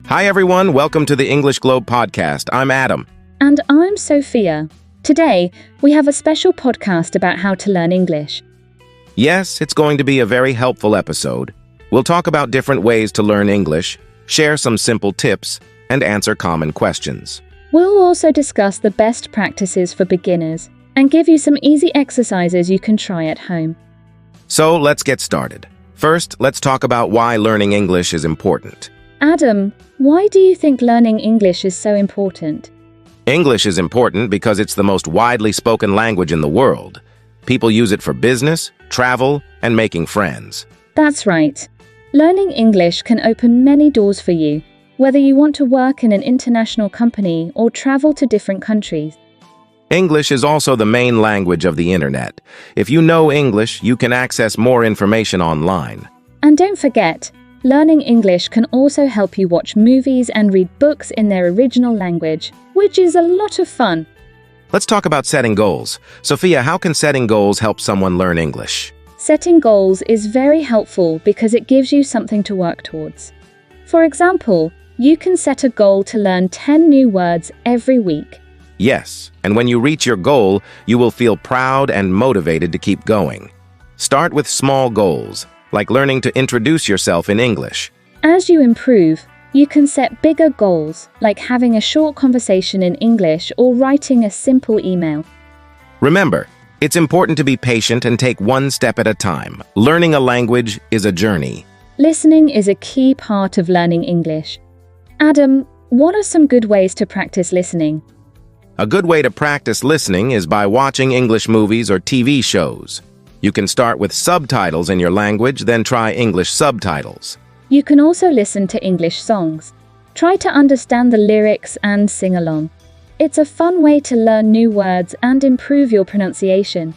Hi everyone, welcome to the English Globe podcast. I'm Adam. And I'm Sophia. Today, we have a special podcast about how to learn English. Yes, it's going to be a very helpful episode. We'll talk about different ways to learn English, share some simple tips, and answer common questions. We'll also discuss the best practices for beginners and give you some easy exercises you can try at home. So let's get started. First, let's talk about why learning English is important. Adam, why do you think learning English is so important? English is important because it's the most widely spoken language in the world. People use it for business, travel, and making friends. That's right. Learning English can open many doors for you, whether you want to work in an international company or travel to different countries. English is also the main language of the internet. If you know English, you can access more information online. And don't forget, learning English can also help you watch movies and read books in their original language, which is a lot of fun. Let's talk about setting goals. Sophia, how can setting goals help someone learn English? Setting goals is very helpful because it gives you something to work towards. For example, you can set a goal to learn 10 new words every week. Yes, and when you reach your goal, you will feel proud and motivated to keep going. Start with small goals, like learning to introduce yourself in English. As you improve, you can set bigger goals, like having a short conversation in English or writing a simple email. Remember, it's important to be patient and take one step at a time. Learning a language is a journey. Listening is a key part of learning English. Adam, what are some good ways to practice listening? A good way to practice listening is by watching English movies or TV shows. You can start with subtitles in your language, then try English subtitles. You can also listen to English songs. Try to understand the lyrics and sing along. It's a fun way to learn new words and improve your pronunciation.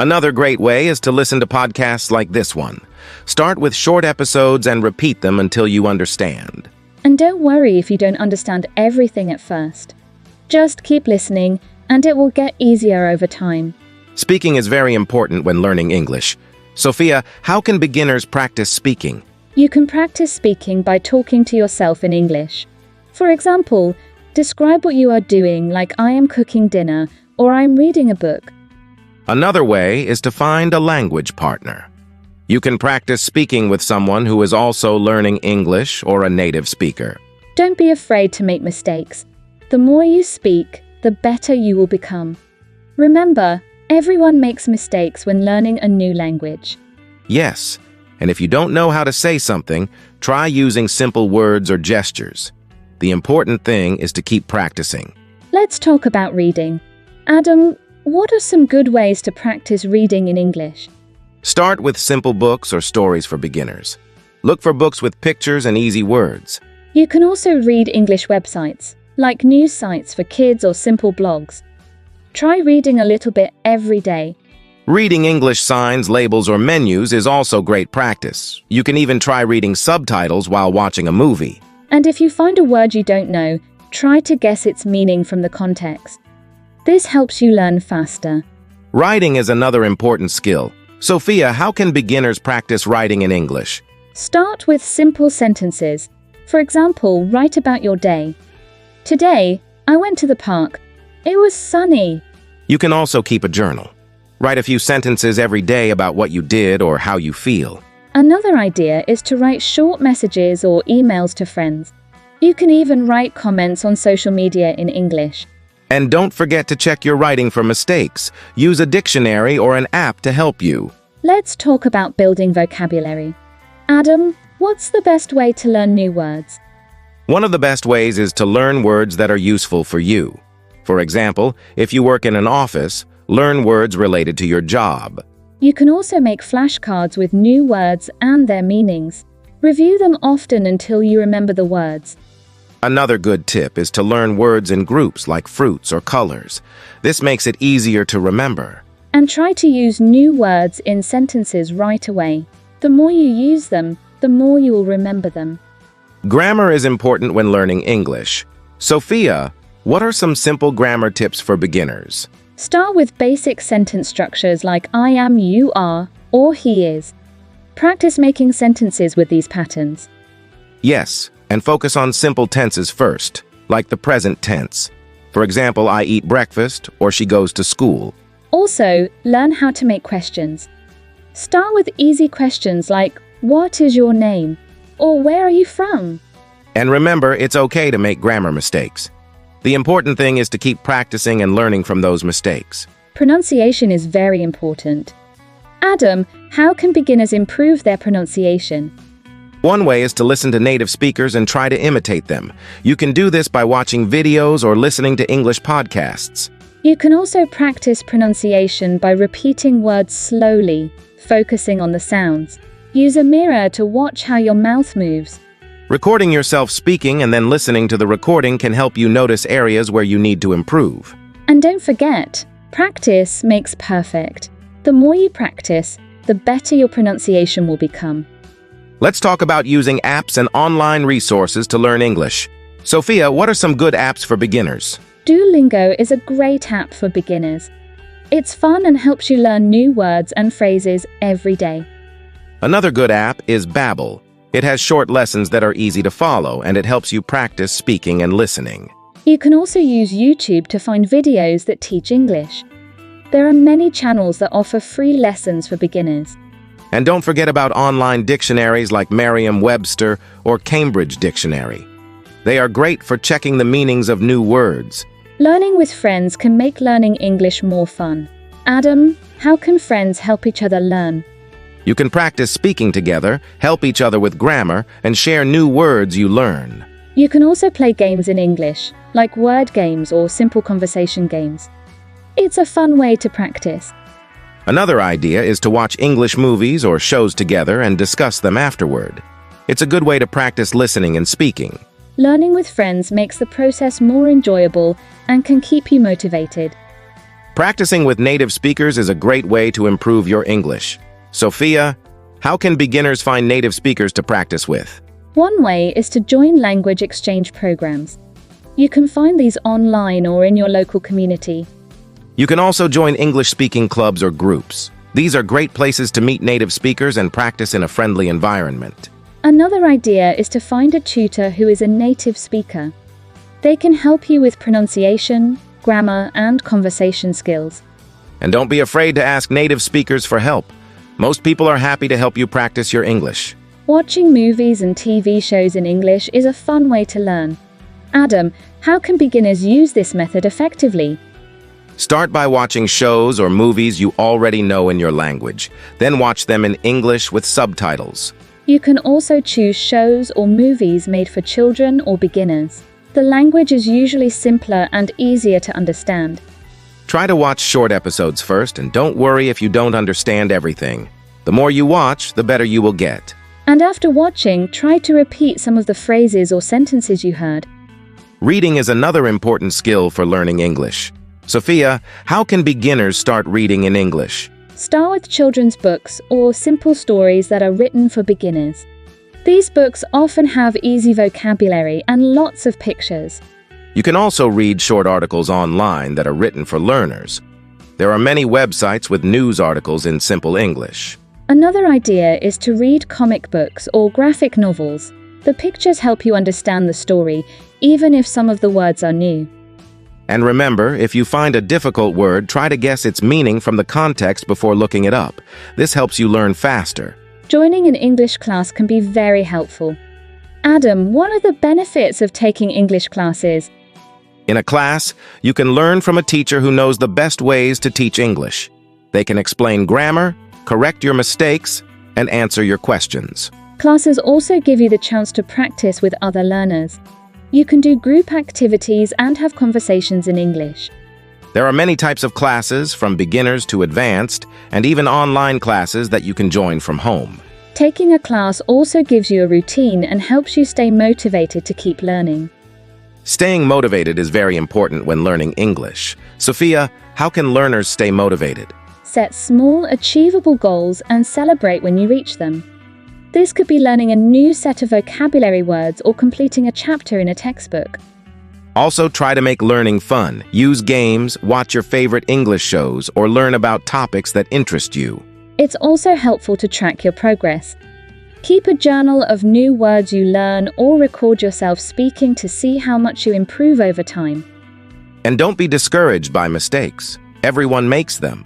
Another great way is to listen to podcasts like this one. Start with short episodes and repeat them until you understand. And don't worry if you don't understand everything at first. Just keep listening, and it will get easier over time. Speaking is very important when learning English. Sophia, how can beginners practice speaking? You can practice speaking by talking to yourself in English. For example, describe what you are doing, like I am cooking dinner or I'm reading a book. Another way is to find a language partner. You can practice speaking with someone who is also learning English or a native speaker. Don't be afraid to make mistakes. The more you speak, the better you will become. Remember, everyone makes mistakes when learning a new language. Yes, and if you don't know how to say something, try using simple words or gestures. The important thing is to keep practicing. Let's talk about reading. Adam, what are some good ways to practice reading in English? Start with simple books or stories for beginners. Look for books with pictures and easy words. You can also read English websites, like news sites for kids or simple blogs. Try reading a little bit every day. Reading English signs, labels, or menus is also great practice. You can even try reading subtitles while watching a movie. And if you find a word you don't know, try to guess its meaning from the context. This helps you learn faster. Writing is another important skill. Sophia, how can beginners practice writing in English? Start with simple sentences. For example, write about your day. Today, I went to the park. It was sunny. You can also keep a journal. Write a few sentences every day about what you did or how you feel. Another idea is to write short messages or emails to friends. You can even write comments on social media in English. And don't forget to check your writing for mistakes. Use a dictionary or an app to help you. Let's talk about building vocabulary. Adam, what's the best way to learn new words? One of the best ways is to learn words that are useful for you. For example, if you work in an office, learn words related to your job. You can also make flashcards with new words and their meanings. Review them often until you remember the words. Another good tip is to learn words in groups like fruits or colors. This makes it easier to remember. And try to use new words in sentences right away. The more you use them, the more you will remember them. Grammar is important when learning English. Sophia, what are some simple grammar tips for beginners? Start with basic sentence structures like I am, you are, or he is. Practice making sentences with these patterns. Yes, And focus on simple tenses first, like the present tense. For example, I eat breakfast or she goes to school. Also, learn how to make questions. Start with easy questions like, what is your name? Or where are you from? And remember, it's okay to make grammar mistakes. The important thing is to keep practicing and learning from those mistakes. Pronunciation is very important. Adam, how can beginners improve their pronunciation? One way is to listen to native speakers and try to imitate them. You can do this by watching videos or listening to English podcasts. You can also practice pronunciation by repeating words slowly, focusing on the sounds. Use a mirror to watch how your mouth moves. Recording yourself speaking and then listening to the recording can help you notice areas where you need to improve. And don't forget, practice makes perfect. The more you practice, the better your pronunciation will become. Let's talk about using apps and online resources to learn English. Sophia, what are some good apps for beginners? Duolingo is a great app for beginners. It's fun and helps you learn new words and phrases every day. Another good app is Babbel. It has short lessons that are easy to follow, and it helps you practice speaking and listening. You can also use YouTube to find videos that teach English. There are many channels that offer free lessons for beginners. And don't forget about online dictionaries like Merriam-Webster or Cambridge Dictionary. They are great for checking the meanings of new words. Learning with friends can make learning English more fun. Adam, how can friends help each other learn? You can practice speaking together, help each other with grammar, and share new words you learn. You can also play games in English, like word games or simple conversation games. It's a fun way to practice. Another idea is to watch English movies or shows together and discuss them afterward. It's a good way to practice listening and speaking. Learning with friends makes the process more enjoyable and can keep you motivated. Practicing with native speakers is a great way to improve your English. Sophia, how can beginners find native speakers to practice with? One way is to join language exchange programs. You can find these online or in your local community. You can also join English-speaking clubs or groups. These are great places to meet native speakers and practice in a friendly environment. Another idea is to find a tutor who is a native speaker. They can help you with pronunciation, grammar, and conversation skills. And don't be afraid to ask native speakers for help. Most people are happy to help you practice your English. Watching movies and TV shows in English is a fun way to learn. Adam, how can beginners use this method effectively? Start by watching shows or movies you already know in your language. Then watch them in English with subtitles. You can also choose shows or movies made for children or beginners. The language is usually simpler and easier to understand. Try to watch short episodes first, and don't worry if you don't understand everything. The more you watch, the better you will get. And after watching, try to repeat some of the phrases or sentences you heard. Reading is another important skill for learning English. Sophia, how can beginners start reading in English? Start with children's books or simple stories that are written for beginners. These books often have easy vocabulary and lots of pictures. You can also read short articles online that are written for learners. There are many websites with news articles in simple English. Another idea is to read comic books or graphic novels. The pictures help you understand the story, even if some of the words are new. And remember, if you find a difficult word, try to guess its meaning from the context before looking it up. This helps you learn faster. Joining an English class can be very helpful. Adam, what are the benefits of taking English classes? In a class, you can learn from a teacher who knows the best ways to teach English. They can explain grammar, correct your mistakes, and answer your questions. Classes also give you the chance to practice with other learners. You can do group activities and have conversations in English. There are many types of classes, from beginners to advanced, and even online classes that you can join from home. Taking a class also gives you a routine and helps you stay motivated to keep learning. Staying motivated is very important when learning English. Sophia, how can learners stay motivated? Set small, achievable goals and celebrate when you reach them. This could be learning a new set of vocabulary words or completing a chapter in a textbook. Also, try to make learning fun. Use games, watch your favorite English shows, or learn about topics that interest you. It's also helpful to track your progress. Keep a journal of new words you learn or record yourself speaking to see how much you improve over time. And don't be discouraged by mistakes. Everyone makes them.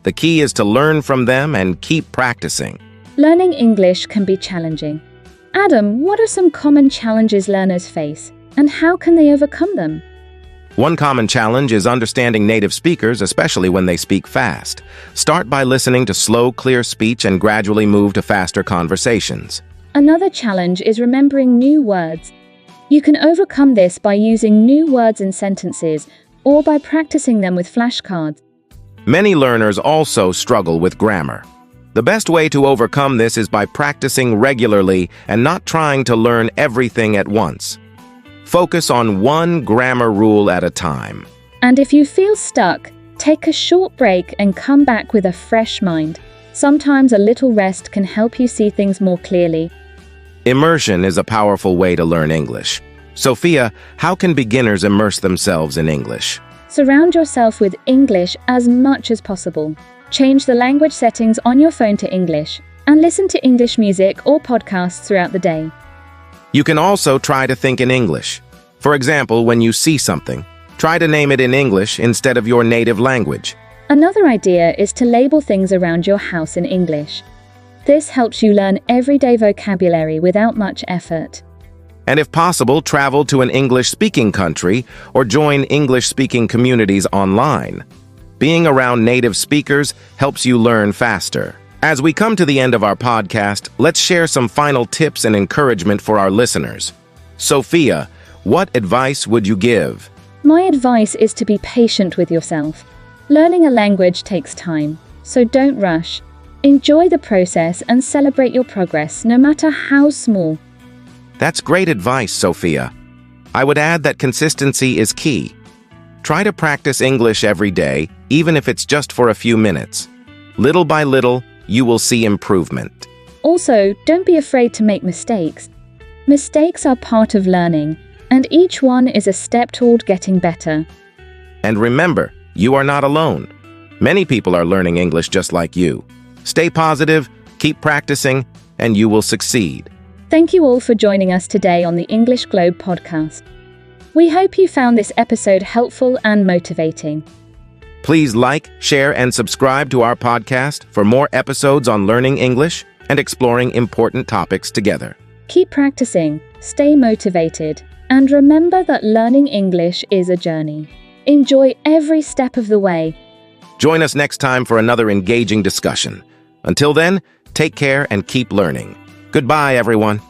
The key is to learn from them and keep practicing. Learning English can be challenging. Adam, what are some common challenges learners face, and how can they overcome them? One common challenge is understanding native speakers, especially when they speak fast. Start by listening to slow, clear speech and gradually move to faster conversations. Another challenge is remembering new words. You can overcome this by using new words in sentences or by practicing them with flashcards. Many learners also struggle with grammar. The best way to overcome this is by practicing regularly and not trying to learn everything at once. Focus on one grammar rule at a time. And if you feel stuck, take a short break and come back with a fresh mind. Sometimes a little rest can help you see things more clearly. Immersion is a powerful way to learn English. Sophia, how can beginners immerse themselves in English? Surround yourself with English as much as possible. Change the language settings on your phone to English and listen to English music or podcasts throughout the day. You can also try to think in English. For example, when you see something, try to name it in English instead of your native language. Another idea is to label things around your house in English. This helps you learn everyday vocabulary without much effort. And if possible, travel to an English-speaking country or join English-speaking communities online. Being around native speakers helps you learn faster. As we come to the end of our podcast, let's share some final tips and encouragement for our listeners. Sophia, what advice would you give? My advice is to be patient with yourself. Learning a language takes time, so don't rush. Enjoy the process and celebrate your progress, no matter how small. That's great advice, Sophia. I would add that consistency is key. Try to practice English every day, even if it's just for a few minutes. Little by little, you will see improvement. Also, don't be afraid to make mistakes. Mistakes are part of learning, and each one is a step toward getting better. And remember, you are not alone. Many people are learning English just like you. Stay positive, keep practicing, and you will succeed. Thank you all for joining us today on the English Globe podcast. We hope you found this episode helpful and motivating. Please like, share, and subscribe to our podcast for more episodes on learning English and exploring important topics together. Keep practicing, stay motivated, and remember that learning English is a journey. Enjoy every step of the way. Join us next time for another engaging discussion. Until then, take care and keep learning. Goodbye, everyone.